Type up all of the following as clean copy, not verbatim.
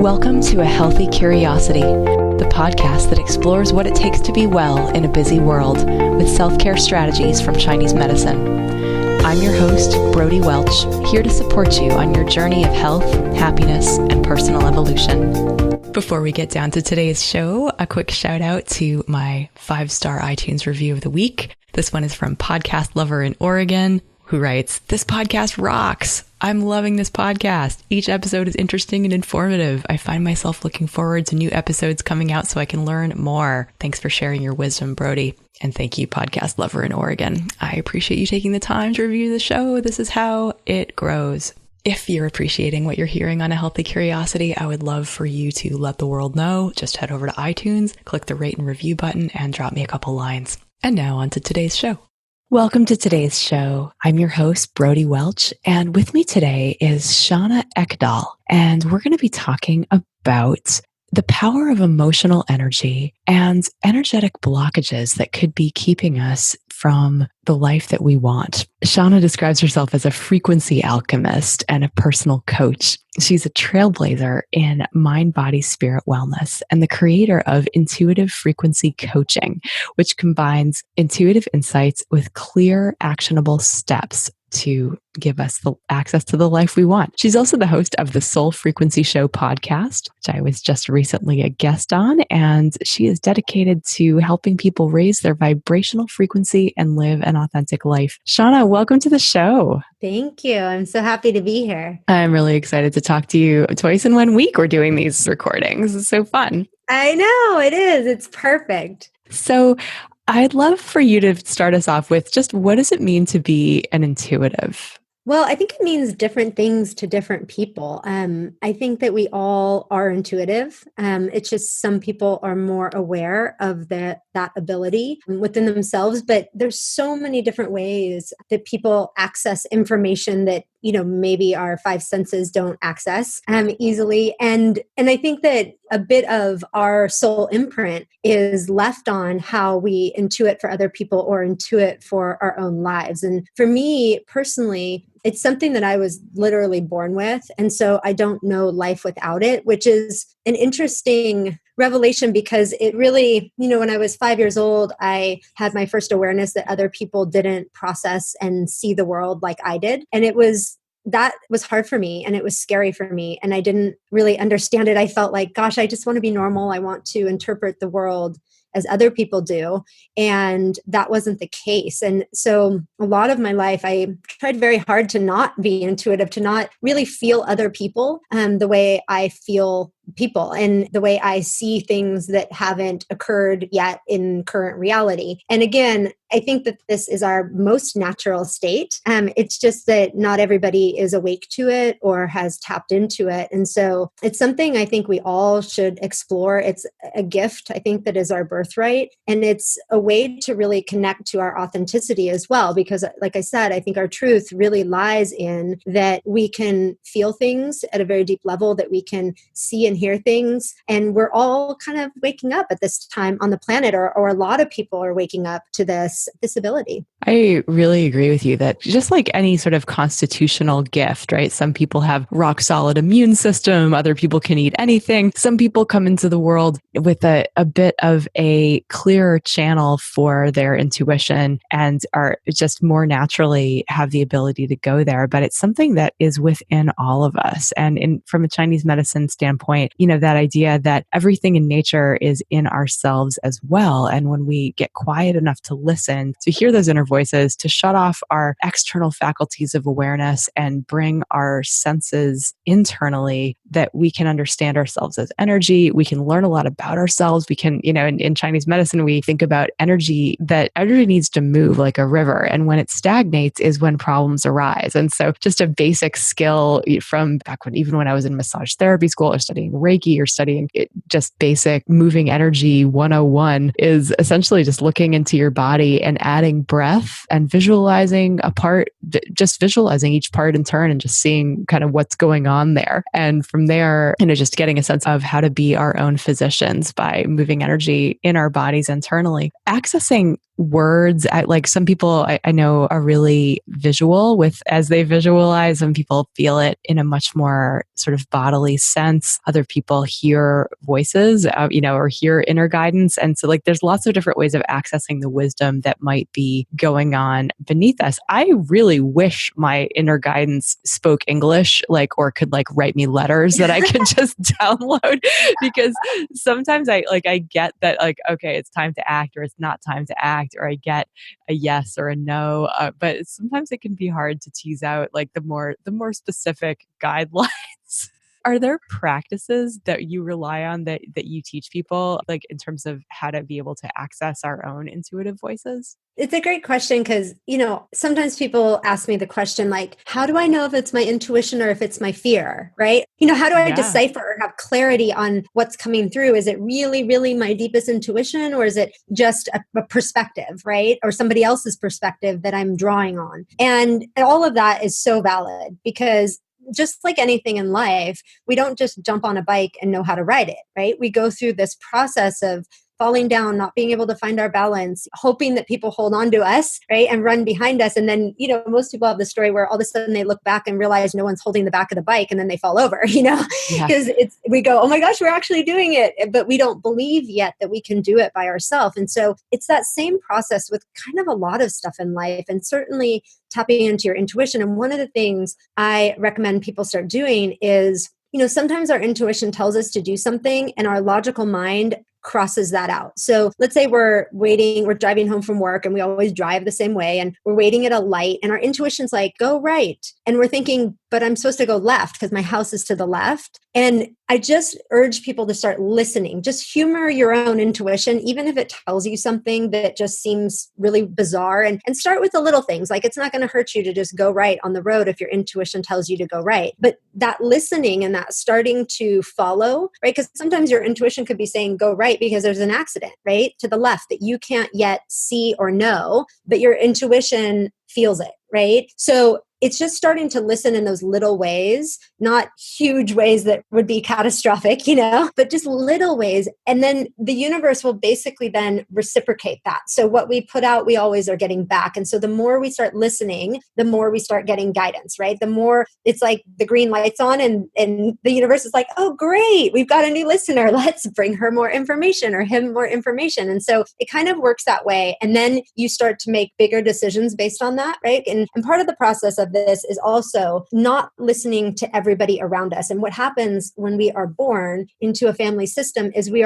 Welcome to A Healthy Curiosity, the podcast that explores what it takes to be well in a busy world with self-care strategies from Chinese medicine. I'm your host, Brody Welch, here to support you on your journey of health, happiness, and personal evolution. Before we get down to today's show, a quick shout out to my 5-star iTunes review of the week. This one is from Podcast Lover in Oregon, who writes, "This podcast rocks. I'm loving this podcast. Each episode is interesting and informative. I find myself looking forward to new episodes coming out so I can learn more. Thanks for sharing your wisdom, Brody." And thank you, Podcast Lover in Oregon. I appreciate you taking the time to review the show. This is how it grows. If you're appreciating what you're hearing on A Healthy Curiosity, I would love for you to let the world know. Just head over to iTunes, click the rate and review button, and drop me a couple lines. And now on to today's show. Welcome to today's show. I'm your host, Brody Welch, and with me today is Shanna Ekedal, and we're going to be talking about the power of emotional energy and energetic blockages that could be keeping us from the life that we want. Shanna describes herself as a frequency alchemist and a personal coach. She's a trailblazer in mind, body, spirit wellness and the creator of intuitive frequency coaching, which combines intuitive insights with clear, actionable steps to give us the access to the life we want. She's also the host of the Soul Frequency Show podcast, which I was just recently a guest on, and she is dedicated to helping people raise their vibrational frequency and live an authentic life. Shanna, welcome to the show. Thank you. I'm so happy to be here. I'm really excited to talk to you twice in 1 week. We're doing these recordings. It's so fun. I know it is. It's perfect. So I'd love for you to start us off with just what does it mean to be an intuitive? Well, I think it means different things to different people. I think that we all are intuitive. It's just some people are more aware of that ability within themselves, but there's so many different ways that people access information that, maybe our 5 senses don't access easily. And I think that a bit of our soul imprint is left on how we intuit for other people or intuit for our own lives. And for me personally, it's something that I was literally born with. And so I don't know life without it, which is an interesting revelation because it really, when I was 5 years old, I had my first awareness that other people didn't process and see the world like I did. And that was hard for me and it was scary for me. And I didn't really understand it. I felt like, gosh, I just want to be normal. I want to interpret the world as other people do. And that wasn't the case. And so a lot of my life, I tried very hard to not be intuitive, to not really feel other people the way I feel people and the way I see things that haven't occurred yet in current reality. And again, I think that this is our most natural state. It's just that not everybody is awake to it or has tapped into it. And so it's something I think we all should explore. It's a gift, I think, that is our birthright. And it's a way to really connect to our authenticity as well. Because like I said, I think our truth really lies in that we can feel things at a very deep level, that we can see and hear things. And we're all kind of waking up at this time on the planet, or a lot of people are waking up to this ability. I really agree with you that just like any sort of constitutional gift, right? Some people have rock solid immune system. Other people can eat anything. Some people come into the world with a bit of a clearer channel for their intuition and are just more naturally have the ability to go there. But it's something that is within all of us. And from a Chinese medicine standpoint, that idea that everything in nature is in ourselves as well. And when we get quiet enough to listen, to hear those inner voices, to shut off our external faculties of awareness and bring our senses internally, that we can understand ourselves as energy. We can learn a lot about ourselves. We can, in Chinese medicine, we think about energy, that energy needs to move like a river. And when it stagnates is when problems arise. And so just a basic skill from back even when I was in massage therapy school or studying Reiki or studying just basic moving energy 101 is essentially just looking into your body and adding breath and visualizing just visualizing each part in turn and just seeing kind of what's going on there. And from there, just getting a sense of how to be our own physicians by moving energy in our bodies internally. Accessing words, like some people I know are really visual as they visualize. Some people feel it in a much more sort of bodily sense. Other other people hear voices, or hear inner guidance. And so like there's lots of different ways of accessing the wisdom that might be going on beneath us. I really wish my inner guidance spoke English, like, or could like write me letters that I could just download, because sometimes I get that like, okay, it's time to act or it's not time to act, or I get a yes or a no. But sometimes it can be hard to tease out like the more specific guidelines. Are there practices that you rely on that you teach people, like in terms of how to be able to access our own intuitive voices? It's a great question because, sometimes people ask me the question like, how do I know if it's my intuition or if it's my fear, right? How do I Yeah. decipher or have clarity on what's coming through? Is it really, really my deepest intuition, or is it just a perspective, right? Or somebody else's perspective that I'm drawing on? And all of that is so valid because just like anything in life, we don't just jump on a bike and know how to ride it, right? We go through this process of falling down, not being able to find our balance, hoping that people hold on to us, right? And run behind us. And then, most people have the story where all of a sudden they look back and realize no one's holding the back of the bike and then they fall over, Yeah. because we go, oh my gosh, we're actually doing it. But we don't believe yet that we can do it by ourselves. And so it's that same process with kind of a lot of stuff in life, and certainly tapping into your intuition. And one of the things I recommend people start doing is, sometimes our intuition tells us to do something and our logical mind crosses that out. So let's say we're driving home from work, and we always drive the same way, and we're waiting at a light and our intuition's like, go right. And we're thinking, but I'm supposed to go left because my house is to the left. And I just urge people to start listening. Just humor your own intuition, even if it tells you something that just seems really bizarre, and start with the little things. Like, it's not going to hurt you to just go right on the road if your intuition tells you to go right. But that listening and that starting to follow, right? Because sometimes your intuition could be saying go right because there's an accident, right? To the left that you can't yet see or know, but your intuition feels it, right? So it's just starting to listen in those little ways, not huge ways that would be catastrophic, but just little ways. And then the universe will basically then reciprocate that. So what we put out, we always are getting back. And so the more we start listening, the more we start getting guidance, right? The more it's like the green light's on and the universe is like, oh, great, we've got a new listener. Let's bring her more information or him more information. And so it kind of works that way. And then you start to make bigger decisions based on that, right? And part of the process of this is also not listening to everybody around us. And what happens when we are born into a family system is we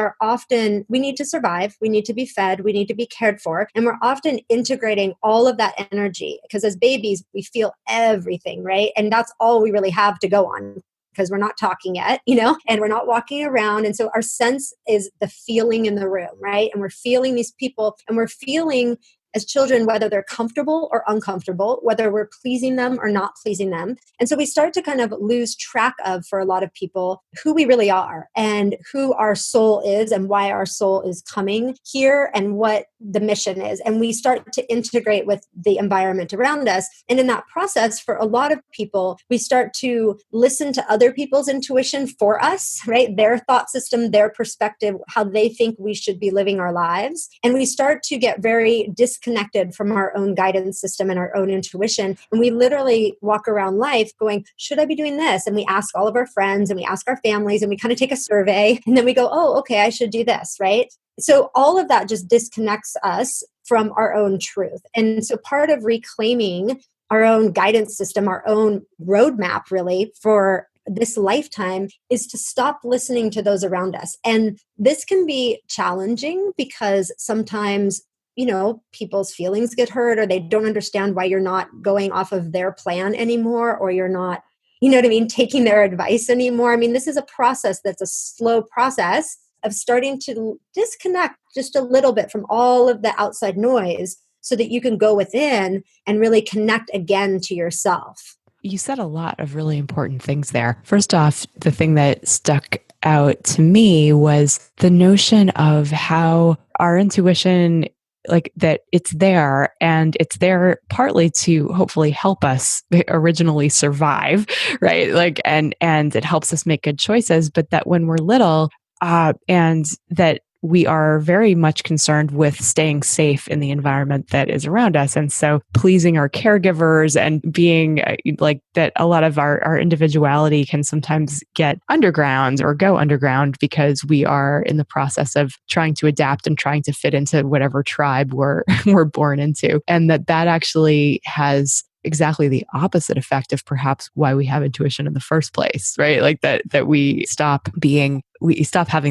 need to survive, we need to be fed, we need to be cared for. And we're often integrating all of that energy because as babies, we feel everything, right? And that's all we really have to go on, because we're not talking yet, and we're not walking around. And so our sense is the feeling in the room, right? And we're feeling these people, and we're feeling as children, whether they're comfortable or uncomfortable, whether we're pleasing them or not pleasing them. And so we start to kind of lose track of, for a lot of people, who we really are and who our soul is and why our soul is coming here and what the mission is. And we start to integrate with the environment around us. And in that process, for a lot of people, we start to listen to other people's intuition for us, right? Their thought system, their perspective, how they think we should be living our lives. And we start to get very disconnected from our own guidance system and our own intuition. And we literally walk around life going, should I be doing this? And we ask all of our friends and we ask our families and we kind of take a survey and then we go, oh, okay, I should do this, right? So all of that just disconnects us from our own truth. And so part of reclaiming our own guidance system, our own roadmap really for this lifetime is to stop listening to those around us. And this can be challenging because sometimes people's feelings get hurt or they don't understand why you're not going off of their plan anymore, or you're not, taking their advice anymore. I mean, this is a process that's a slow process of starting to disconnect just a little bit from all of the outside noise so that you can go within and really connect again to yourself. You said a lot of really important things there. First off, the thing that stuck out to me was the notion of how our intuition, like that it's there, and it's there partly to hopefully help us originally survive, right? Like, and it helps us make good choices, but that when we're little, and that we are very much concerned with staying safe in the environment that is around us. And so pleasing our caregivers and being like that, a lot of our individuality can sometimes get underground or go underground because we are in the process of trying to adapt and trying to fit into whatever tribe we're born into. And that actually has exactly the opposite effect of perhaps why we have intuition in the first place, right? Like that we stop having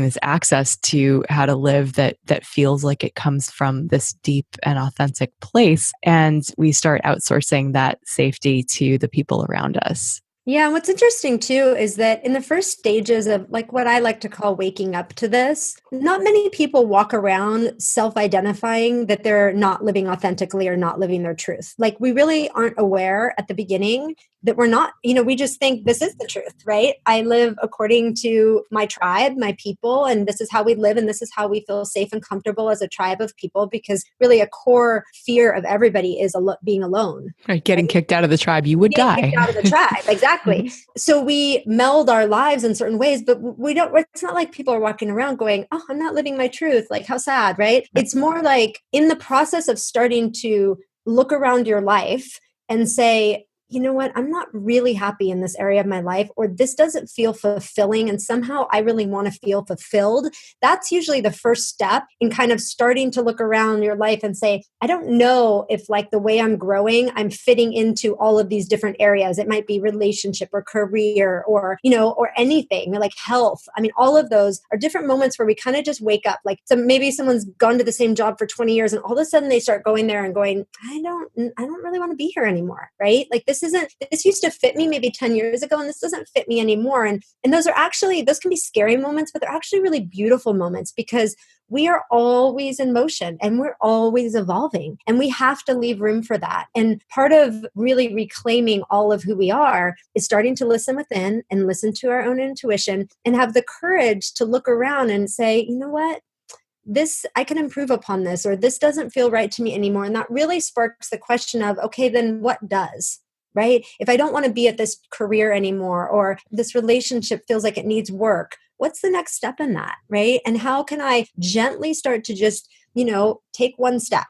this access to how to live that feels like it comes from this deep and authentic place. And we start outsourcing that safety to the people around us. Yeah, what's interesting too is that in the first stages of like what I like to call waking up to this, not many people walk around self-identifying that they're not living authentically or not living their truth. Like we really aren't aware at the beginning that we're not, we just think this is the truth, right? I live according to my tribe, my people, and this is how we live and this is how we feel safe and comfortable as a tribe of people, because really a core fear of everybody is being alone. Right, getting kicked out of the tribe, you would die. Kicked out of the tribe, exactly. So we meld our lives in certain ways, but it's not like people are walking around going, oh, I'm not living my truth. Like how sad, right? It's more like in the process of starting to look around your life and say, you know what, I'm not really happy in this area of my life, or this doesn't feel fulfilling. And somehow I really want to feel fulfilled. That's usually the first step in kind of starting to look around your life and say, I don't know if like the way I'm growing, I'm fitting into all of these different areas. It might be relationship or career or, or anything like health. I mean, all of those are different moments where we kind of just wake up. Like so maybe someone's gone to the same job for 20 years and all of a sudden they start going there and going, I don't really want to be here anymore. Right? Like this used to fit me maybe 10 years ago and this doesn't fit me anymore. And those can be scary moments, but they're actually really beautiful moments because we are always in motion and we're always evolving and we have to leave room for that. And part of really reclaiming all of who we are is starting to listen within and listen to our own intuition and have the courage to look around and say, you know what? I can improve upon this, or this doesn't feel right to me anymore. And that really sparks the question of, okay, then what does? Right? If I don't want to be at this career anymore, or this relationship feels like it needs work, what's the next step in that? Right? And how can I gently start to just, take one step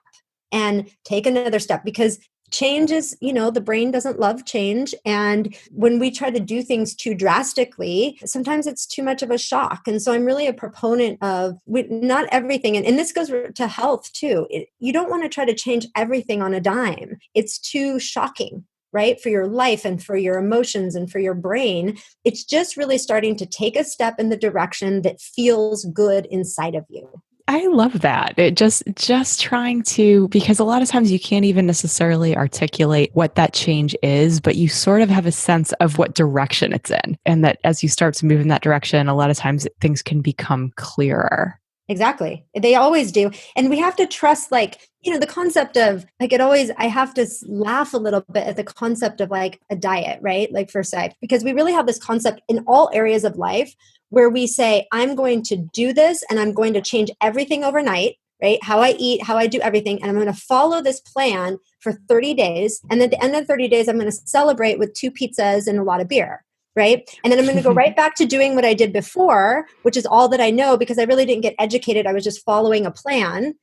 and take another step? Because change is, the brain doesn't love change. And when we try to do things too drastically, sometimes it's too much of a shock. And so I'm really a proponent of not everything. And this goes to health too. You don't want to try to change everything on a dime. It's too shocking, right? For your life and for your emotions and for your brain. It's just really starting to take a step in the direction that feels good inside of you. I love that. It just trying to, because a lot of times you can't even necessarily articulate what that change is, but you sort of have a sense of what direction it's in. And that as you start to move in that direction, a lot of times things can become clearer. Exactly. They always do. And we have to trust, the concept of I have to laugh a little bit at the concept of like a diet, right? Like for a sec, because we really have this concept in all areas of life where we say, I'm going to do this and I'm going to change everything overnight, right? How I eat, how I do everything. And I'm going to follow this plan for 30 days. And at the end of 30 days, I'm going to celebrate with 2 pizzas and a lot of beer. Right. And then I'm going to go right back to doing what I did before, which is all that I know because I really didn't get educated. I was just following a plan.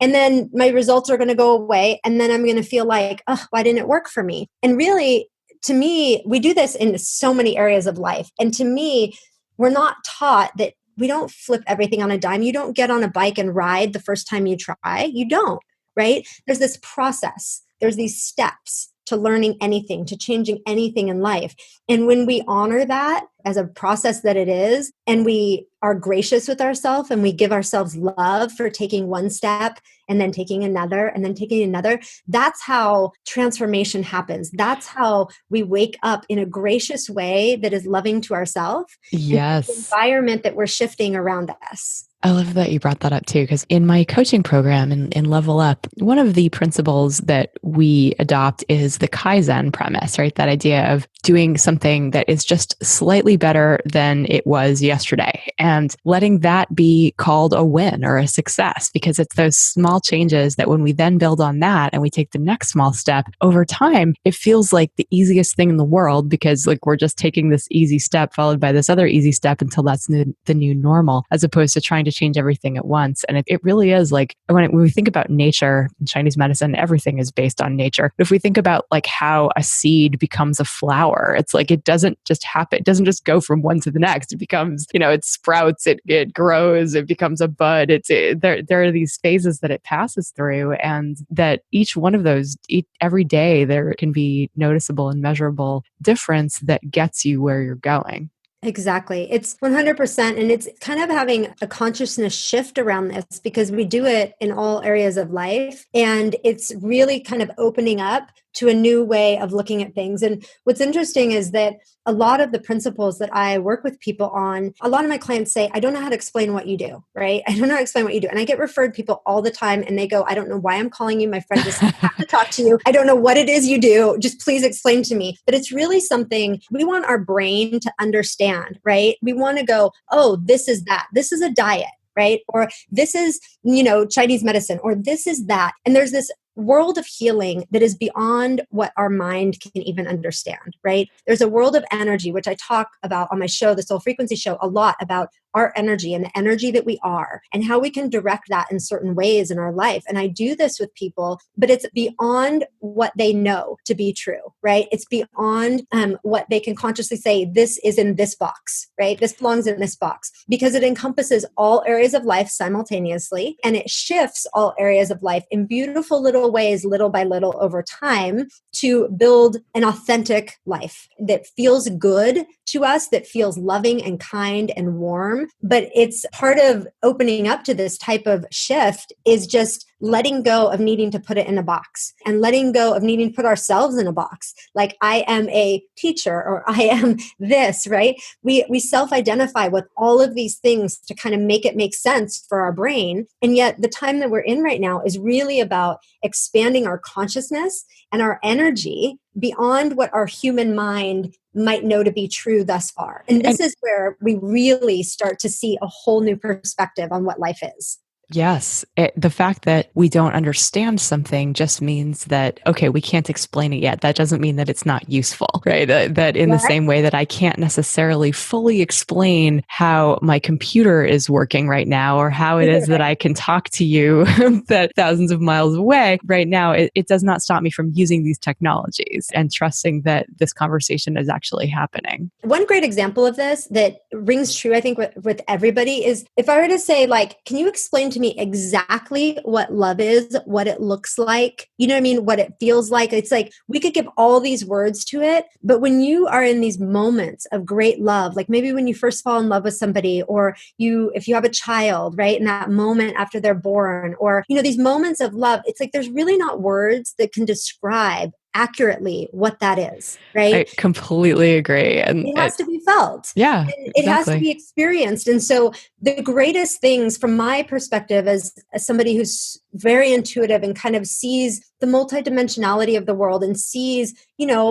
And then my results are going to go away. And then I'm going to feel like, oh, why didn't it work for me? And really, to me, we do this in so many areas of life. And to me, we're not taught that we don't flip everything on a dime. You don't get on a bike and ride the first time you try. You don't, right? There's this process. There's these steps to learning anything, to changing anything in life. And when we honor that as a process that it is, and we are gracious with ourselves and we give ourselves love for taking one step and then taking another and then taking another, that's how transformation happens. That's how we wake up in a gracious way that is loving to ourselves. Yes. And the environment that we're shifting around us. I love that you brought that up too, because in my coaching program in Level Up, one of the principles that we adopt is the Kaizen premise, right? That idea of doing something that is just slightly better than it was yesterday, and letting that be called a win or a success, because it's those small changes that when we then build on that and we take the next small step over time, it feels like the easiest thing in the world, because like we're just taking this easy step followed by this other easy step until that's the new normal, as opposed to trying to change everything at once. And it really is like when we think about nature in Chinese medicine, everything is based on nature. But if we think about like how a seed becomes a flower, it's like it doesn't just happen. It doesn't just go from one to the next. It becomes, it sprouts, it grows, it becomes a bud. There are these phases that it passes through, and that each one of those, every day, there can be noticeable and measurable difference that gets you where you're going. Exactly. It's 100%. And it's kind of having a consciousness shift around this, because we do it in all areas of life. And it's really kind of opening up to a new way of looking at things. And what's interesting is that a lot of the principles that I work with people on, a lot of my clients say, I don't know how to explain what you do, right? I don't know how to explain what you do. And I get referred people all the time, and they go, I don't know why I'm calling you. My friend just have to talk to you. I don't know what it is you do. Just please explain to me. But it's really something we want our brain to understand, right? We want to go, oh, this is that. This is a diet, right? Or this is, Chinese medicine, or this is that. And there's this world of healing that is beyond what our mind can even understand, right? There's a world of energy, which I talk about on my show, the Soul Frequency Show, a lot about our energy and the energy that we are and how we can direct that in certain ways in our life. And I do this with people, but it's beyond what they know to be true, right? It's beyond what they can consciously say, this is in this box, right? This belongs in this box, because it encompasses all areas of life simultaneously, and it shifts all areas of life in beautiful little ways, little by little over time, to build an authentic life that feels good to us, that feels loving and kind and warm. But it's part of opening up to this type of shift is just letting go of needing to put it in a box, and letting go of needing to put ourselves in a box. Like, I am a teacher, or I am this, right? We self-identify with all of these things to kind of make it make sense for our brain. And yet the time that we're in right now is really about expanding our consciousness and our energy beyond what our human mind might know to be true thus far. And this is where we really start to see a whole new perspective on what life is. Yes. The fact that we don't understand something just means that, okay, we can't explain it yet. That doesn't mean that it's not useful, right? That in the same way that I can't necessarily fully explain how my computer is working right now, or how it is that I can talk to you that thousands of miles away right now, it does not stop me from using these technologies and trusting that this conversation is actually happening. One great example of this that rings true, I think, with everybody is, if I were to say, like, can you explain to me exactly what love is, what it looks like, you know what I mean, what it feels like? It's like we could give all these words to it, but when you are in these moments of great love, like maybe when you first fall in love with somebody, or if you have a child, right, in that moment after they're born, or these moments of love, it's like there's really not words that can describe accurately what that is, right? I completely agree. And It has to be felt. yeah, And it has to exactly. be experienced. And so the greatest things from my perspective as somebody who's very intuitive and kind of sees the multidimensionality of the world and sees,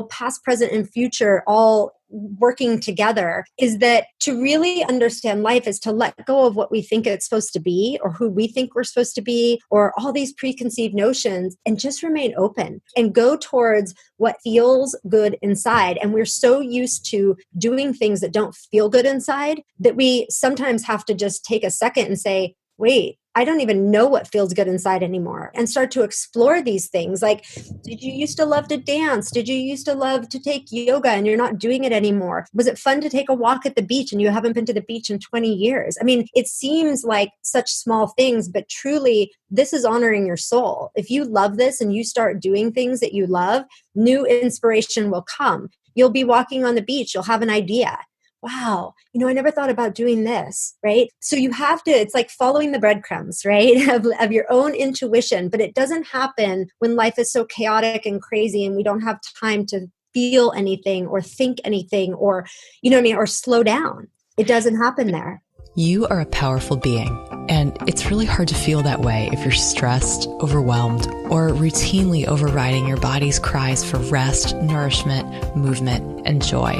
past, present, and future all working together, is that to really understand life is to let go of what we think it's supposed to be, or who we think we're supposed to be, or all these preconceived notions, and just remain open and go towards what feels good inside. And we're so used to doing things that don't feel good inside that we sometimes have to just take a second and say, wait, I don't even know what feels good inside anymore, and start to explore these things. Like, did you used to love to dance? Did you used to love to take yoga and you're not doing it anymore? Was it fun to take a walk at the beach and you haven't been to the beach in 20 years? I mean, it seems like such small things, but truly this is honoring your soul. If you love this and you start doing things that you love, new inspiration will come. You'll be walking on the beach. You'll have an idea. Wow, I never thought about doing this, right? So you have to, it's like following the breadcrumbs, right? Of your own intuition, but it doesn't happen when life is so chaotic and crazy and we don't have time to feel anything or think anything, or, or slow down. It doesn't happen there. You are a powerful being, and it's really hard to feel that way if you're stressed, overwhelmed, or routinely overriding your body's cries for rest, nourishment, movement, and joy.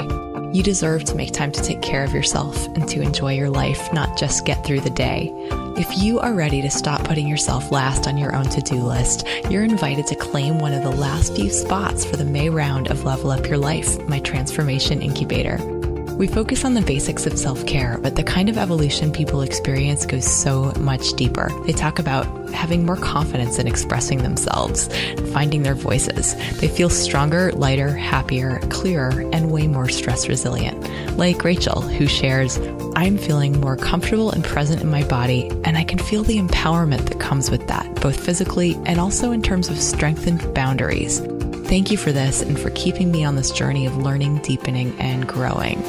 You deserve to make time to take care of yourself and to enjoy your life, not just get through the day. If you are ready to stop putting yourself last on your own to-do list, you're invited to claim one of the last few spots for the May round of Level Up Your Life, my transformation incubator. We focus on the basics of self-care, but the kind of evolution people experience goes so much deeper. They talk about having more confidence in expressing themselves, finding their voices. They feel stronger, lighter, happier, clearer, and way more stress resilient. Like Rachel, who shares, I'm feeling more comfortable and present in my body, and I can feel the empowerment that comes with that, both physically and also in terms of strengthened boundaries. Thank you for this and for keeping me on this journey of learning, deepening, and growing.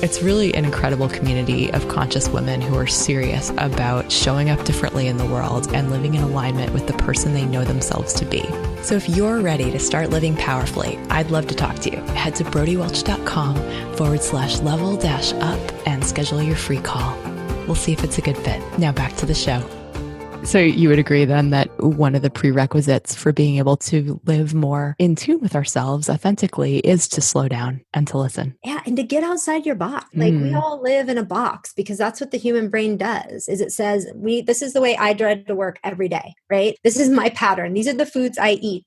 It's really an incredible community of conscious women who are serious about showing up differently in the world and living in alignment with the person they know themselves to be. So if you're ready to start living powerfully, I'd love to talk to you. Head to brodywelch.com/level-up and schedule your free call. We'll see if it's a good fit. Now back to the show. So you would agree then that one of the prerequisites for being able to live more in tune with ourselves authentically is to slow down and to listen. Yeah. And to get outside your box. Like we all live in a box because that's what the human brain does, is it says, this is the way I drive to work every day, right? This is my pattern. These are the foods I eat.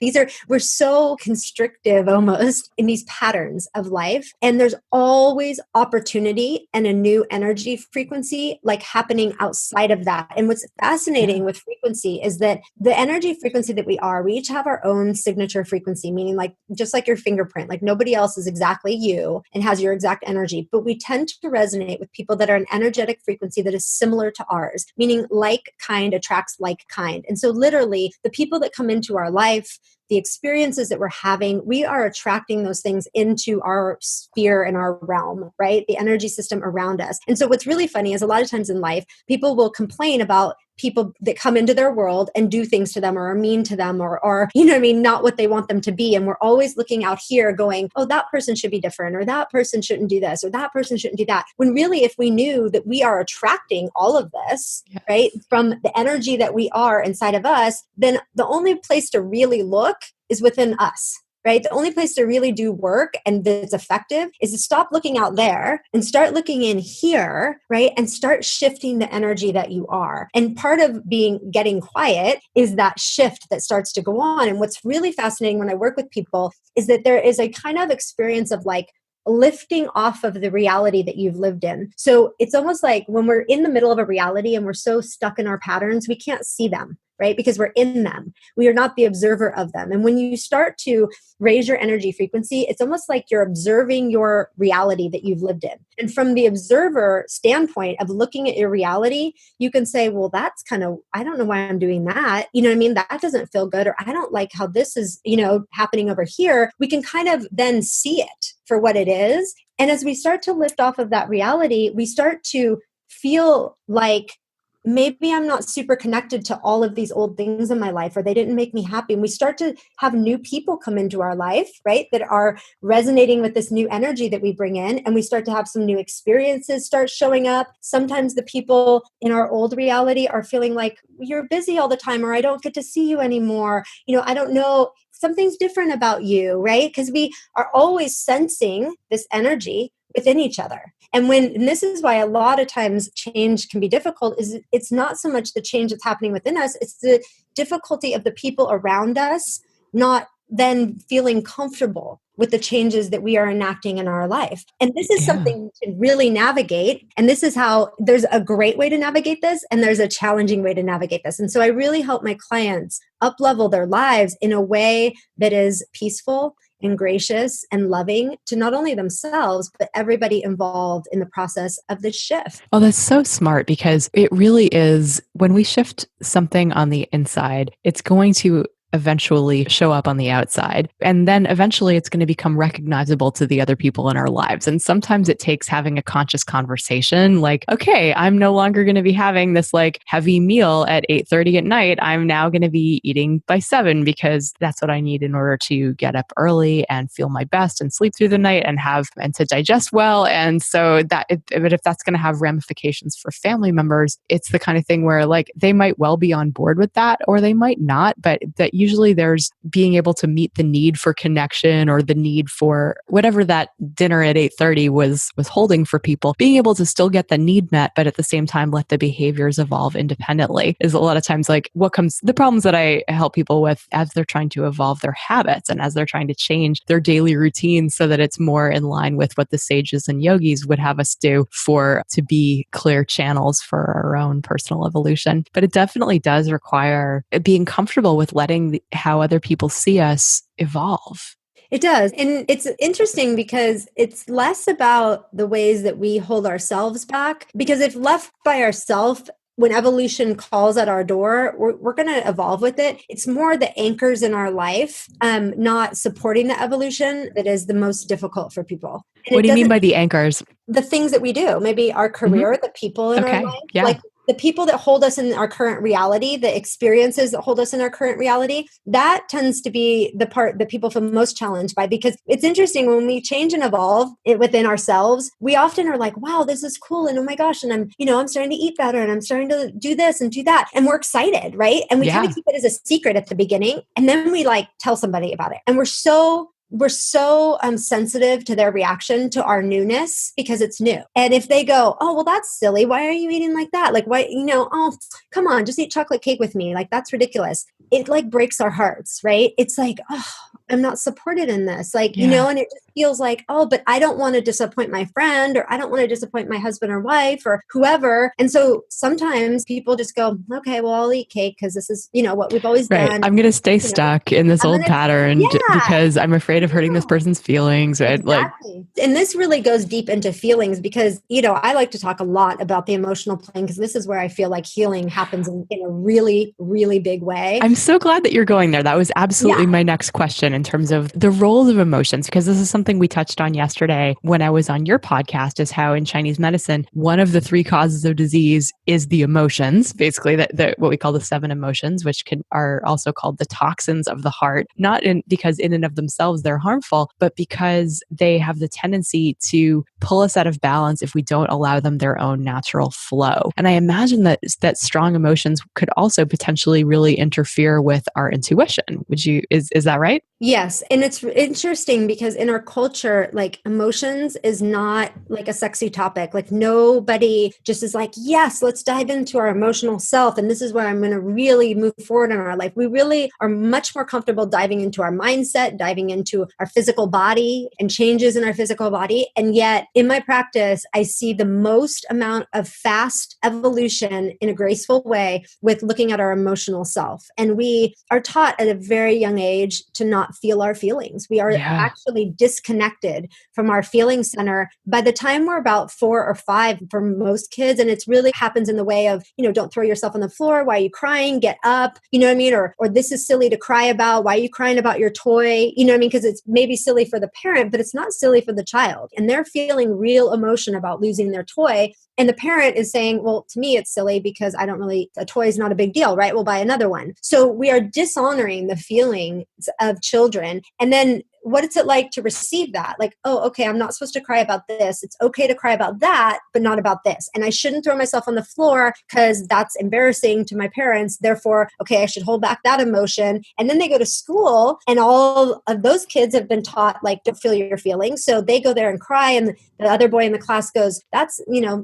We're so constrictive almost in these patterns of life. And there's always opportunity and a new energy frequency like happening outside of that. And what's fascinating with frequency is that the energy frequency that we each have our own signature frequency, meaning like just like your fingerprint, like nobody else is exactly you and has your exact energy, but we tend to resonate with people that are an energetic frequency that is similar to ours, meaning like kind attracts like kind. And so literally the people that come into our life, the experiences that we're having, we are attracting those things into our sphere and our realm, right? The energy system around us. And so what's really funny is a lot of times in life, people will complain about people that come into their world and do things to them or are mean to them or you know what I mean, not what they want them to be. And we're always looking out here going, oh, that person should be different, or that person shouldn't do this, or that person shouldn't do that. When really, if we knew that we are attracting all of this, right, from the energy that we are inside of us, then the only place to really look is within us. Right? The only place to really do work and that's effective is to stop looking out there and start looking in here, right? And start shifting the energy that you are. And part of getting quiet is that shift that starts to go on. And what's really fascinating when I work with people is that there is a kind of experience of like lifting off of the reality that you've lived in. So it's almost like when we're in the middle of a reality and we're so stuck in our patterns, we can't see them, right? Because we're in them. We are not the observer of them. And when you start to raise your energy frequency, it's almost like you're observing your reality that you've lived in. And from the observer standpoint of looking at your reality, you can say, well, that's kind of, I don't know why I'm doing that. You know what I mean? That doesn't feel good. Or I don't like how this is, happening over here. We can kind of then see it for what it is. And as we start to lift off of that reality, we start to feel like maybe I'm not super connected to all of these old things in my life, or they didn't make me happy. And we start to have new people come into our life, right? That are resonating with this new energy that we bring in. And we start to have some new experiences start showing up. Sometimes the people in our old reality are feeling like you're busy all the time, or I don't get to see you anymore. I don't know. Something's different about you, right? Because we are always sensing this energy within each other. And this is why a lot of times change can be difficult, is it's not so much the change that's happening within us, it's the difficulty of the people around us not then feeling comfortable with the changes that we are enacting in our life. And this is something to really navigate. And this is how there's a great way to navigate this, and there's a challenging way to navigate this. And so I really help my clients up-level their lives in a way that is peaceful and gracious and loving to not only themselves, but everybody involved in the process of this shift. Well, that's so smart, because it really is, when we shift something on the inside, it's going to eventually show up on the outside. And then eventually it's going to become recognizable to the other people in our lives. And sometimes it takes having a conscious conversation like, okay, I'm no longer going to be having this like heavy meal at 8:30 at night. I'm now going to be eating by 7 because that's what I need in order to get up early and feel my best and sleep through the night and to digest well. And so but if that's going to have ramifications for family members, it's the kind of thing where like they might well be on board with that or they might not, but that usually there's being able to meet the need for connection or the need for whatever that dinner at 8:30 was holding for people, being able to still get the need met, but at the same time let the behaviors evolve independently is a lot of times like the problems that I help people with as they're trying to evolve their habits and as they're trying to change their daily routines so that it's more in line with what the sages and yogis would have us do to be clear channels for our own personal evolution. But it definitely does require being comfortable with letting how other people see us evolve. It does. And it's interesting because it's less about the ways that we hold ourselves back, because if left by ourselves, when evolution calls at our door, we're going to evolve with it. It's more the anchors in our life, not supporting the evolution, that is the most difficult for people. And What do you mean by the anchors? The things that we do, maybe our career, the people in our life, like the people that hold us in our current reality, the experiences that hold us in our current reality, that tends to be the part that people feel most challenged by. Because it's interesting, when we change and evolve within ourselves, we often are like, wow, this is cool. And oh my gosh, and I'm starting to eat better and I'm starting to do this and do that. And we're excited, right? And we kind of keep it as a secret at the beginning. And then we like tell somebody about it. And we're so sensitive to their reaction to our newness because it's new. And if they go, oh, well, that's silly. Why are you eating like that? Like, why, oh, come on, just eat chocolate cake with me. Like, that's ridiculous. It like breaks our hearts, right? It's like, oh, I'm not supported in this. Like, and it just feels like, oh, but I don't want to disappoint my friend, or I don't want to disappoint my husband or wife or whoever. And so sometimes people just go, okay, well, I'll eat cake because this is, what we've always done. I'm going to stay stuck in this old pattern because I'm afraid of hurting this person's feelings. Right? Exactly. And this really goes deep into feelings because, I like to talk a lot about the emotional plane because this is where I feel like healing happens in a really, really big way. I'm so glad that you're going there. That was absolutely my next question in terms of the roles of emotions, because this is something we touched on yesterday when I was on your podcast, is how in Chinese medicine, one of the 3 causes of disease is the emotions, basically what we call the 7 emotions, which are also called the toxins of the heart, because in and of themselves they're harmful, but because they have the tendency to pull us out of balance if we don't allow them their own natural flow. And I imagine that strong emotions could also potentially really interfere with our intuition. Is that right? Yes. And it's interesting because in our culture, like emotions is not like a sexy topic. Like nobody just is like, yes, let's dive into our emotional self. And this is where I'm going to really move forward in our life. We really are much more comfortable diving into our mindset, diving into our physical body and changes in our physical body. And yet in my practice, I see the most amount of fast evolution in a graceful way with looking at our emotional self. And we are taught at a very young age to not feel our feelings. We are actually disconnected from our feeling center by the time we're about 4 or 5 for most kids. And it's really happens in the way of, don't throw yourself on the floor. Why are you crying? Get up. You know what I mean? Or this is silly to cry about. Why are you crying about your toy? You know what I mean? Because it's maybe silly for the parent, but it's not silly for the child. And they're feeling real emotion about losing their toy. And the parent is saying, well, to me, it's silly because a toy is not a big deal, right? We'll buy another one. So we are dishonoring the feelings of children. And then what is it like to receive that? Like, oh, okay, I'm not supposed to cry about this. It's okay to cry about that, but not about this. And I shouldn't throw myself on the floor because that's embarrassing to my parents. Therefore, okay, I should hold back that emotion. And then they go to school and all of those kids have been taught, like, don't feel your feelings. So they go there and cry. And the other boy in the class goes, that's,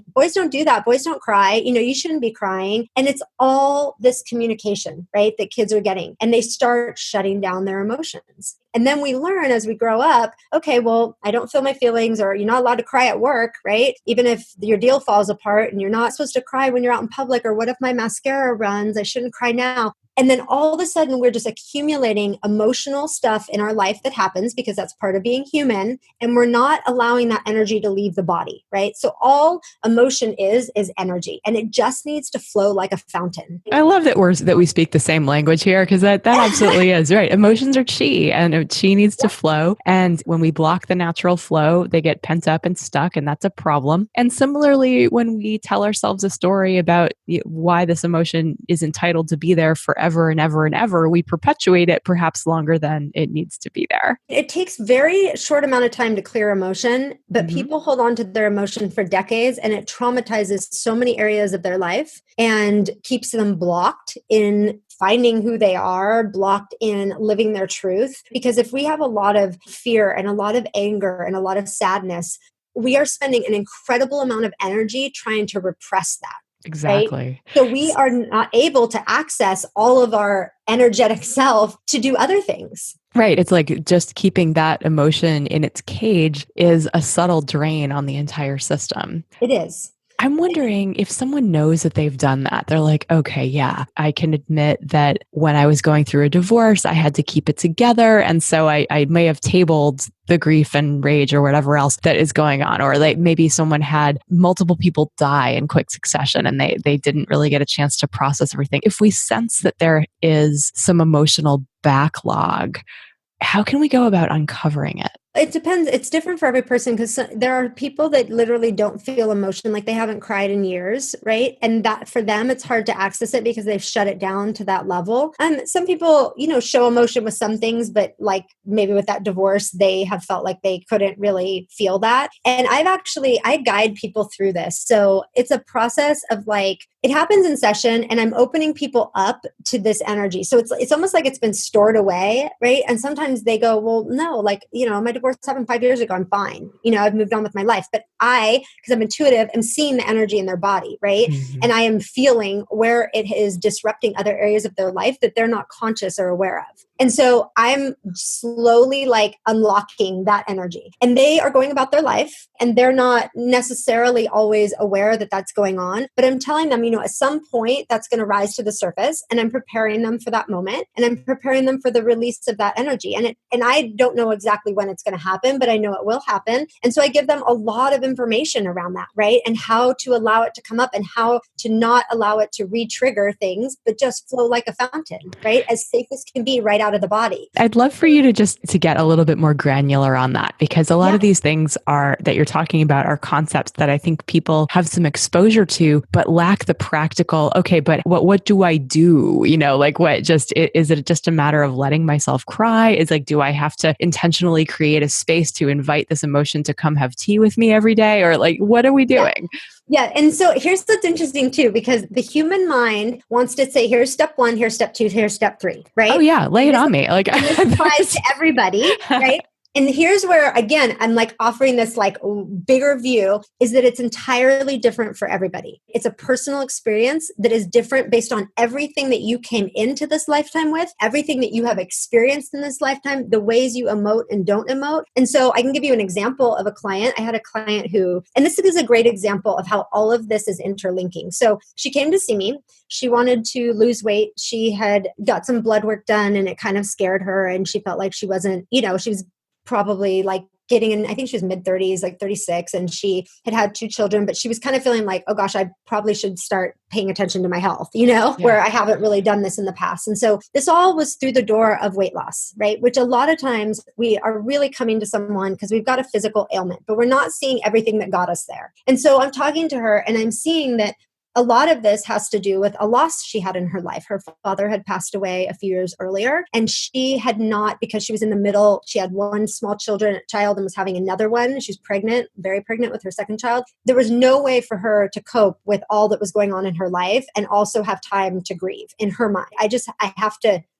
boys don't do that. Boys don't cry. You shouldn't be crying. And it's all this communication, right, that kids are getting. And they start shutting down their emotions. And then we learn as we grow up, okay, well, I don't feel my feelings, or you're not allowed to cry at work, right? Even if your deal falls apart and you're not supposed to cry when you're out in public, or what if my mascara runs? I shouldn't cry now. And then all of a sudden, we're just accumulating emotional stuff in our life that happens because that's part of being human. And we're not allowing that energy to leave the body, right? So all emotion is energy, and it just needs to flow like a fountain. I love that we speak the same language here, because that absolutely is right. Emotions are chi, and chi needs to flow. And when we block the natural flow, they get pent up and stuck, and that's a problem. And similarly, when we tell ourselves a story about why this emotion is entitled to be there forever and ever and ever, we perpetuate it perhaps longer than it needs to be there. It takes very short amount of time to clear emotion, but people hold on to their emotion for decades, and it traumatizes so many areas of their life and keeps them blocked in finding who they are, blocked in living their truth. Because if we have a lot of fear and a lot of anger and a lot of sadness, we are spending an incredible amount of energy trying to repress that. Exactly. Right? So we are not able to access all of our energetic self to do other things. Right. It's like just keeping that emotion in its cage is a subtle drain on the entire system. It is. I'm wondering if someone knows that they've done that. They're like, okay, yeah, I can admit that when I was going through a divorce, I had to keep it together. And so I may have tabled the grief and rage or whatever else that is going on. Or like maybe someone had multiple people die in quick succession and they didn't really get a chance to process everything. If we sense that there is some emotional backlog, how can we go about uncovering it? It depends. It's different for every person, because there are people that literally don't feel emotion, like they haven't cried in years, right? And that for them, it's hard to access it because they've shut it down to that level. Some people, show emotion with some things, but like maybe with that divorce, they have felt like they couldn't really feel that. And I guide people through this. So it's a process of like, it happens in session and I'm opening people up to this energy. So it's almost like it's been stored away, right? And sometimes they go, well, no, like, my divorce happened 5 years ago. I'm fine. I've moved on with my life. But because I'm intuitive, am seeing the energy in their body, right? Mm-hmm. And I am feeling where it is disrupting other areas of their life that they're not conscious or aware of. And so I'm slowly like unlocking that energy. And they are going about their life and they're not necessarily always aware that that's going on. But I'm telling them, at some point that's going to rise to the surface, and I'm preparing them for that moment, and I'm preparing them for the release of that energy. And I don't know exactly when it's going to happen, but I know it will happen. And so I give them a lot of information around that, right? And how to allow it to come up and how to not allow it to re-trigger things, but just flow like a fountain, right? As safe as can be right out of the body. I'd love for you to get a little bit more granular on that, because a lot of these things that you're talking about are concepts that I think people have some exposure to, but lack the practical, okay, but what do I do? Like is it just a matter of letting myself cry? Is like, do I have to intentionally create a space to invite this emotion to come have tea with me every day? Or like, what are we doing? Yeah. And so here's what's interesting too, because the human mind wants to say, here's step 1, here's step 2, here's step 3, right? Oh yeah. Lay it on me. Like, and this applies to everybody, right? And here's where, again, I'm like offering this like bigger view, is that it's entirely different for everybody. It's a personal experience that is different based on everything that you came into this lifetime with, everything that you have experienced in this lifetime, the ways you emote and don't emote. And so I can give you an example of a client. I had a client who, and this is a great example of how all of this is interlinking. So she came to see me. She wanted to lose weight. She had got some blood work done and it kind of scared her. And she felt like she wasn't, she was probably like getting in, I think she was mid-30s, like 36, and she had 2 children, but she was kind of feeling like, oh gosh, I probably should start paying attention to my health, where I haven't really done this in the past. And so this all was through the door of weight loss, right? Which a lot of times we are really coming to someone because we've got a physical ailment, but we're not seeing everything that got us there. And so I'm talking to her and I'm seeing that a lot of this has to do with a loss she had in her life. Her father had passed away a few years earlier, and she had not, because she was in the middle, she had one small child and was having another one. She was pregnant, very pregnant with her second child. There was no way for her to cope with all that was going on in her life and also have time to grieve in her mind.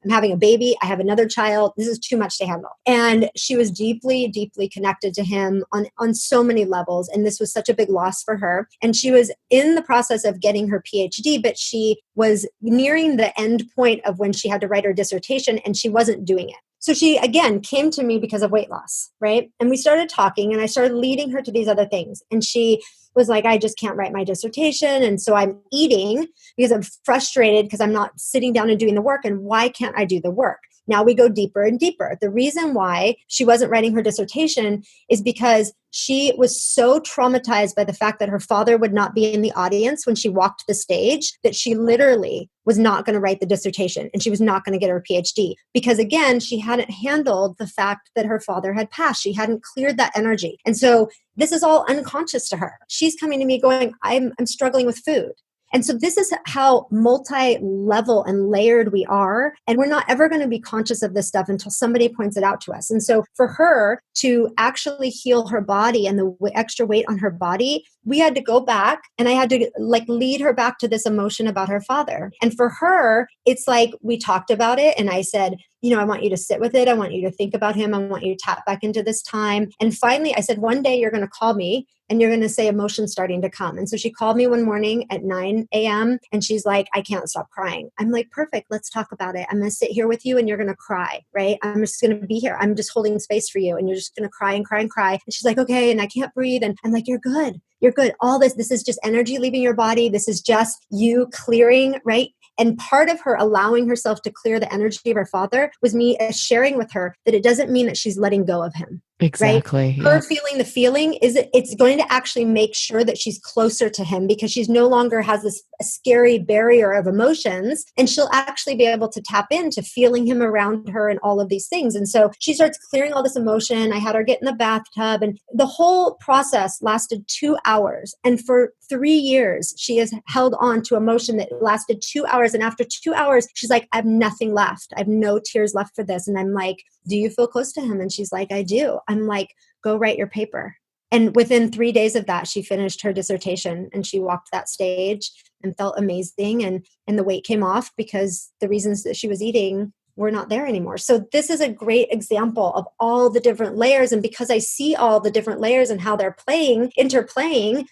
I'm having a baby. I have another child. This is too much to handle. And she was deeply, deeply connected to him on so many levels. And this was such a big loss for her. And she was in the process of getting her PhD, but she was nearing the end point of when she had to write her dissertation and she wasn't doing it. So she, again, came to me because of weight loss, right? And we started talking and I started leading her to these other things. And she was like, I just can't write my dissertation. And so I'm eating because I'm frustrated because I'm not sitting down and doing the work. And why can't I do the work? Now we go deeper and deeper. The reason why she wasn't writing her dissertation is because she was so traumatized by the fact that her father would not be in the audience when she walked the stage that she literally was not going to write the dissertation and she was not going to get her PhD. Because again, she hadn't handled the fact that her father had passed. She hadn't cleared that energy. And so this is all unconscious to her. She's coming to me going, I'm struggling with food. And so this is how multi-level and layered we are. And we're not ever going to be conscious of this stuff until somebody points it out to us. And so for her to actually heal her body and the extra weight on her body, we had to go back and I had to lead her back to this emotion about her father. And for her, it's like we talked about it and I said, I want you to sit with it. I want you to think about him. I want you to tap back into this time. And finally, I said, one day you're going to call me and you're going to say emotion's starting to come. And so she called me one morning at 9 a.m. and she's like, I can't stop crying. I'm like, perfect. Let's talk about it. I'm going to sit here with you and you're going to cry, right? I'm just going to be here. I'm just holding space for you. And you're just going to cry and cry and cry. And she's like, okay. And I can't breathe. And I'm like, you're good. You're good. All this is just energy leaving your body. This is just you clearing, right? And part of her allowing herself to clear the energy of her father was me sharing with her that it doesn't mean that she's letting go of him. Exactly. Right? Her feeling the feeling is it's going to actually make sure that she's closer to him because she's no longer has this scary barrier of emotions and she'll actually be able to tap into feeling him around her and all of these things. And so she starts clearing all this emotion. I had her get in the bathtub and the whole process lasted 2 hours. And for 3 years, she has held on to emotion that lasted 2 hours. And after 2 hours, she's like, I have nothing left. I have no tears left for this. And I'm like, do you feel close to him? And she's like, I do. I'm like, go write your paper. And within 3 days of that, she finished her dissertation and she walked that stage and felt amazing. And the weight came off because the reasons that she was eating were not there anymore. So this is a great example of all the different layers. And because I see all the different layers and how they're interplaying,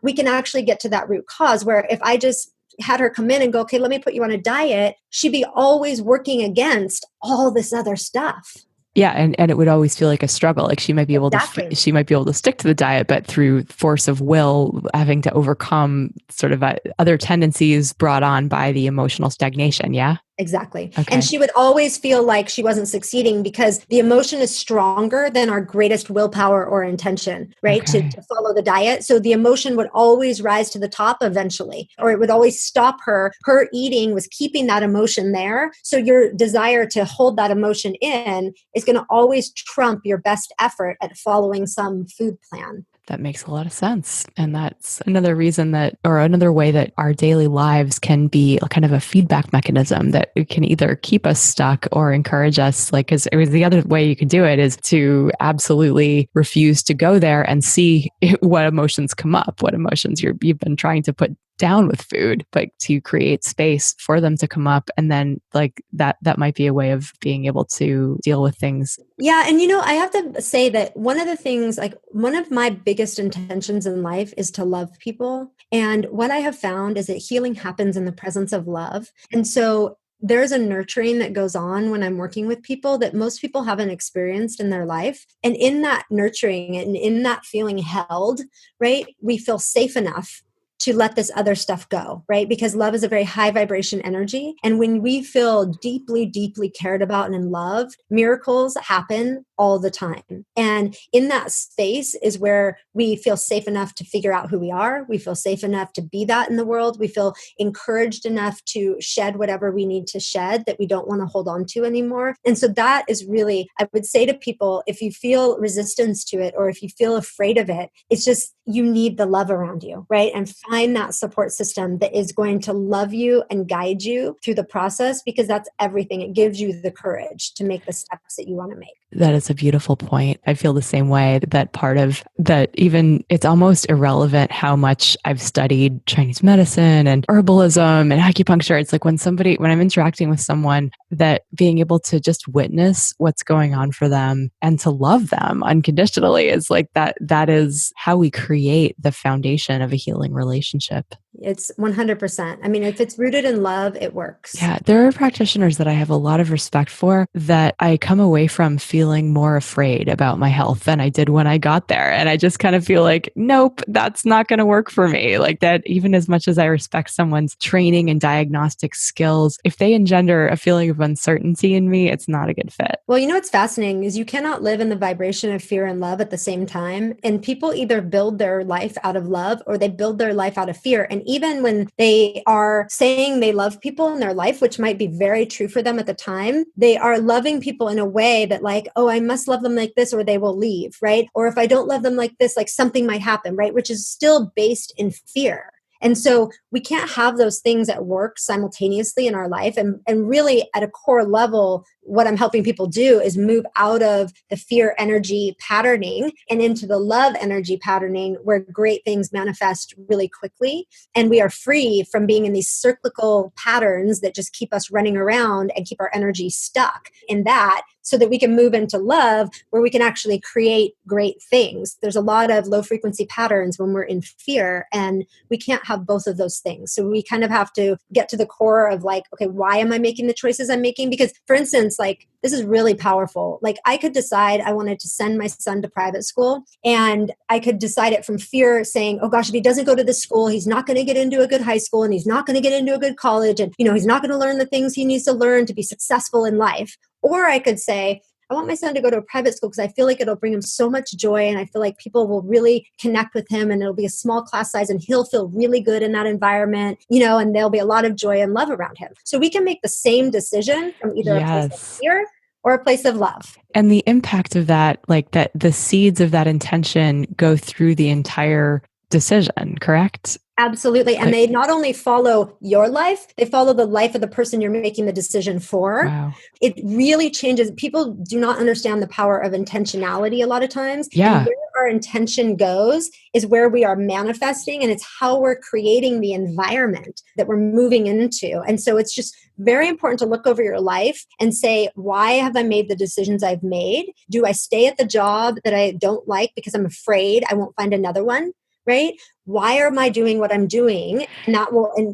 we can actually get to that root cause where if I just had her come in and go, okay, let me put you on a diet, she'd be always working against all this other stuff. Yeah, and it would always feel like a struggle. Like she might be able Exactly. to stick to the diet, but through force of will, having to overcome sort of other tendencies brought on by the emotional stagnation. Yeah. Exactly. Okay. And she would always feel like she wasn't succeeding because the emotion is stronger than our greatest willpower or intention, right? Okay. To follow the diet. So the emotion would always rise to the top eventually, or it would always stop her. Her eating was keeping that emotion there. So your desire to hold that emotion in is going to always trump your best effort at following some food plan. That makes a lot of sense. And that's another reason or another way that our daily lives can be kind of a feedback mechanism that it can either keep us stuck or encourage us. Like, because it was the other way you could do it is to absolutely refuse to go there and see what emotions come up, what emotions you've been trying to put down with food, but to create space for them to come up. And then like that might be a way of being able to deal with things. Yeah. And I have to say that one of the things, like one of my biggest intentions in life is to love people. And what I have found is that healing happens in the presence of love. And so there's a nurturing that goes on when I'm working with people that most people haven't experienced in their life. And in that nurturing and in that feeling held, right, we feel safe enough to let this other stuff go, right? Because love is a very high vibration energy. And when we feel deeply, deeply cared about and loved, miracles happen all the time. And in that space is where we feel safe enough to figure out who we are. We feel safe enough to be that in the world. We feel encouraged enough to shed whatever we need to shed that we don't want to hold on to anymore. And so that is really, I would say to people, if you feel resistance to it or if you feel afraid of it, it's just, you need the love around you, right? And find that support system that is going to love you and guide you through the process, because that's everything. It gives you the courage to make the steps that you want to make. That is a beautiful point. I feel the same way, that part of that, even it's almost irrelevant how much I've studied Chinese medicine and herbalism and acupuncture. It's like when I'm interacting with someone, that being able to just witness what's going on for them and to love them unconditionally is like that is how we create the foundation of a healing relationship. It's 100%. I mean, if it's rooted in love, it works. Yeah, there are practitioners that I have a lot of respect for that I come away from feeling more afraid about my health than I did when I got there. And I just kind of feel like, nope, that's not going to work for me. Like that, even as much as I respect someone's training and diagnostic skills, if they engender a feeling of uncertainty in me, it's not a good fit. Well, you know what's fascinating is you cannot live in the vibration of fear and love at the same time. And people either build their life out of love or they build their life out of fear. And even when they are saying they love people in their life, which might be very true for them at the time, they are loving people in a way that like, oh, I must love them like this or they will leave, right? Or if I don't love them like this, like something might happen, right? Which is still based in fear. And so we can't have those things at work simultaneously in our life. And really at a core level, what I'm helping people do is move out of the fear energy patterning and into the love energy patterning where great things manifest really quickly. And we are free from being in these cyclical patterns that just keep us running around and keep our energy stuck in that, so that we can move into love where we can actually create great things. There's a lot of low frequency patterns when we're in fear, and we can't have both of those things. So we kind of have to get to the core of like, okay, why am I making the choices I'm making? Because for instance, like this is really powerful. Like I could decide I wanted to send my son to private school, and I could decide it from fear saying, oh gosh, if he doesn't go to this school, he's not going to get into a good high school and he's not going to get into a good college. And, he's not going to learn the things he needs to learn to be successful in life. Or I could say, I want my son to go to a private school because I feel like it'll bring him so much joy, and I feel like people will really connect with him, and it'll be a small class size and he'll feel really good in that environment, and there'll be a lot of joy and love around him. So we can make the same decision from either a place of fear or a place of love. And the impact of that, like that, the seeds of that intention go through the entire decision, correct? Absolutely. And they not only follow your life, they follow the life of the person you're making the decision for. Wow. It really changes. People do not understand the power of intentionality a lot of times. Yeah. And where our intention goes is where we are manifesting, and it's how we're creating the environment that we're moving into. And so it's just very important to look over your life and say, why have I made the decisions I've made? Do I stay at the job that I don't like because I'm afraid I won't find another one? Right? Why am I doing what I'm doing? And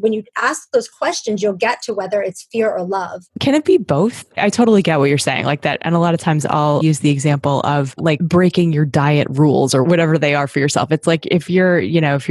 when you ask those questions, you'll get to whether it's fear or love. Can it be both? I totally get what you're saying like that. And a lot of times I'll use the example of like breaking your diet rules or whatever they are for yourself. It's like if you're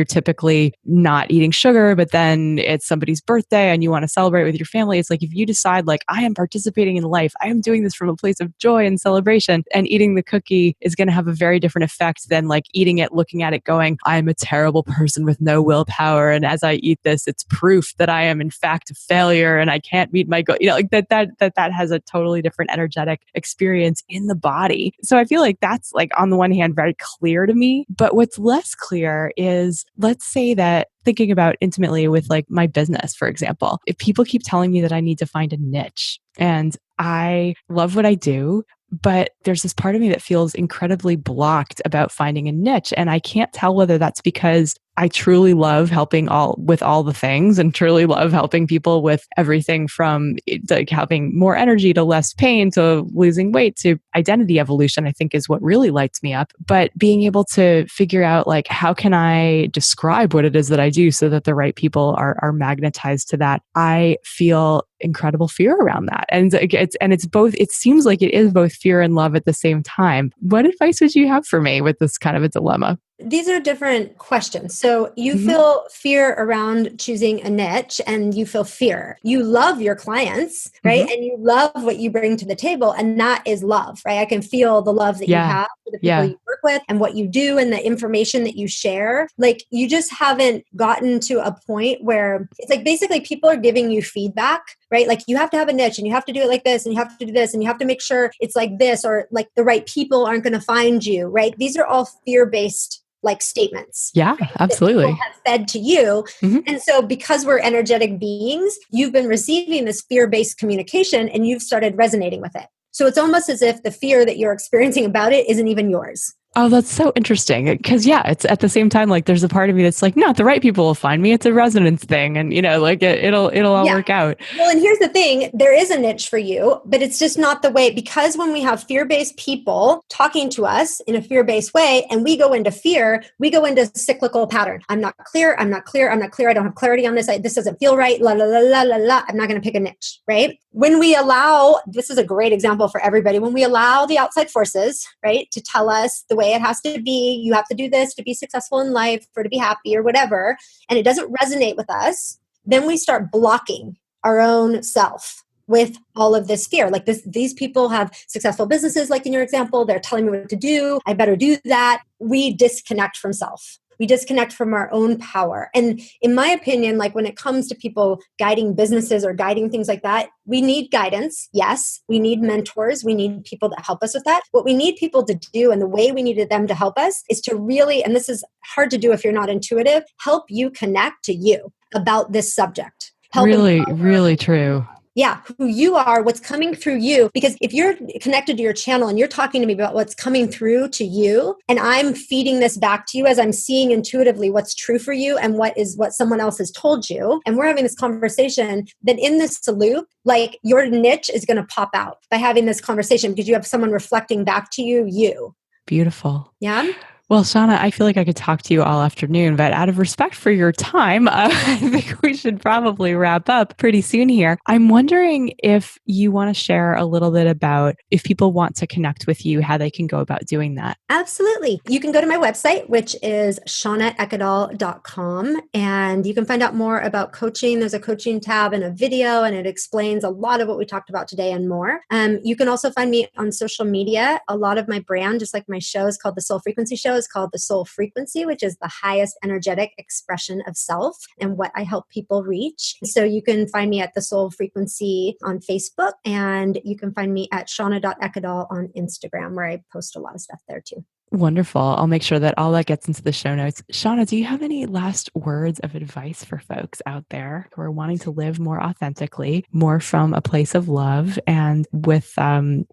typically not eating sugar, but then it's somebody's birthday and you want to celebrate with your family. It's like if you decide like, I am participating in life, I am doing this from a place of joy and celebration, and eating the cookie is going to have a very different effect than like eating it, looking at it going, I'm a terrible person with no willpower, and as I eat this, it's proof that I am in fact a failure and I can't meet my goal. Like that has a totally different energetic experience in the body. So I feel like that's like on the one hand very clear to me, but what's less clear is, let's say that thinking about intimately with like my business, for example, if people keep telling me that I need to find a niche and I love what I do, but there's this part of me that feels incredibly blocked about finding a niche. And I can't tell whether that's because I truly love helping with all the things and truly love helping people with everything from like having more energy to less pain to losing weight to identity evolution, I think is what really lights me up. But being able to figure out like, how can I describe what it is that I do so that the right people are magnetized to that? I feel incredible fear around that. And it's both, it seems like it is both fear and love at the same time. What advice would you have for me with this kind of a dilemma? These are different questions. So you feel fear around choosing a niche, and you feel fear. You love your clients, right? And you love what you bring to the table, and that is love, right? I can feel the love that you have for the people you work with and what you do and the information that you share. Like you just haven't gotten to a point where it's like basically people are giving you feedback, right? Like you have to have a niche and you have to do it like this and you have to do this and you have to make sure it's like this, or like the right people aren't going to find you, right? These are all fear-based like statements. Yeah, right, absolutely. that people have fed to you. And so because we're energetic beings, you've been receiving this fear-based communication and you've started resonating with it. So it's almost as if the fear that you're experiencing about it isn't even yours. Oh, that's so interesting. Because yeah, it's at the same time, like there's a part of me that's like, no, the right people will find me. It's a resonance thing. And like it'll all Yeah. work out. Well, and here's the thing, there is a niche for you, but it's just not the way, because when we have fear-based people talking to us in a fear-based way and we go into fear, we go into cyclical pattern. I'm not clear. I don't have clarity on this. This doesn't feel right. La, la, la, la, la, la. I'm not going to pick a niche, right? When we allow, this is a great example for everybody, when we allow the outside forces, right, to tell us the way it has to be, you have to do this to be successful in life or to be happy or whatever, and it doesn't resonate with us, then we start blocking our own self with all of this fear. Like these people have successful businesses, like in your example, they're telling me what to do. I better do that. We disconnect from self. We disconnect from our own power. And in my opinion, like when it comes to people guiding businesses or guiding things like that, we need guidance. Yes, we need mentors. We need people to help us with that. What we need people to do, and the way we needed them to help us, is to really, and this is hard to do if you're not intuitive, help you connect to you about this subject. Really true. Yeah, who you are, what's coming through you. Because if you're connected to your channel and you're talking to me about what's coming through to you, and I'm feeding this back to you as I'm seeing intuitively what's true for you and what someone else has told you, and we're having this conversation, then in this loop, like your niche is going to pop out by having this conversation because you have someone reflecting back to you. Beautiful. Yeah. Well, Shanna, I feel like I could talk to you all afternoon, but out of respect for your time, I think we should probably wrap up pretty soon here. I'm wondering if you want to share a little bit about if people want to connect with you, how they can go about doing that. Absolutely. You can go to my website, which is shannaekedal.com, and you can find out more about coaching. There's a coaching tab and a video, and it explains a lot of what we talked about today and more. You can also find me on social media. A lot of my brand, just like my show, is called the Soul Frequency Show, is called the Soul Frequency, which is the highest energetic expression of self and what I help people reach. So you can find me at the Soul Frequency on Facebook, and you can find me at shanna.ekedal on Instagram, where I post a lot of stuff there too. Wonderful. I'll make sure that all that gets into the show notes. Shanna, do you have any last words of advice for folks out there who are wanting to live more authentically, more from a place of love, and with, and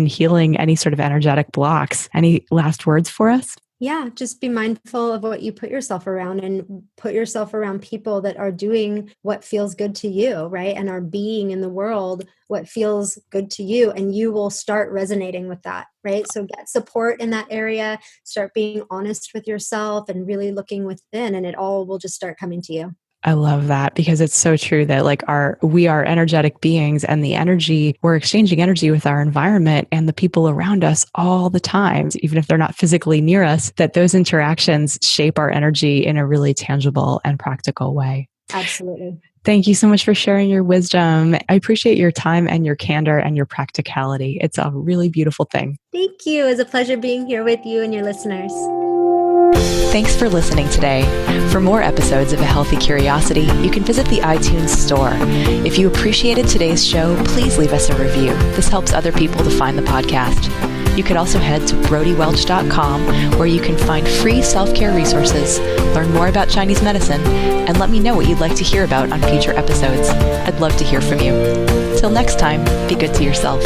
healing any sort of energetic blocks? Any last words for us? Yeah, just be mindful of what you put yourself around, and put yourself around people that are doing what feels good to you, right? And are being in the world what feels good to you, and you will start resonating with that, right? So get support in that area, start being honest with yourself and really looking within, and it all will just start coming to you. I love that, because it's so true that we are energetic beings, and we're exchanging energy with our environment and the people around us all the time, even if they're not physically near us, that those interactions shape our energy in a really tangible and practical way. Absolutely. Thank you so much for sharing your wisdom. I appreciate your time and your candor and your practicality. It's a really beautiful thing. Thank you. It was a pleasure being here with you and your listeners. Thanks for listening today. For more episodes of A Healthy Curiosity, you can visit the iTunes store. If you appreciated today's show, please leave us a review. This helps other people to find the podcast. You could also head to brodywelch.com, where you can find free self-care resources, learn more about Chinese medicine, and let me know what you'd like to hear about on future episodes. I'd love to hear from you. Till next time, be good to yourself.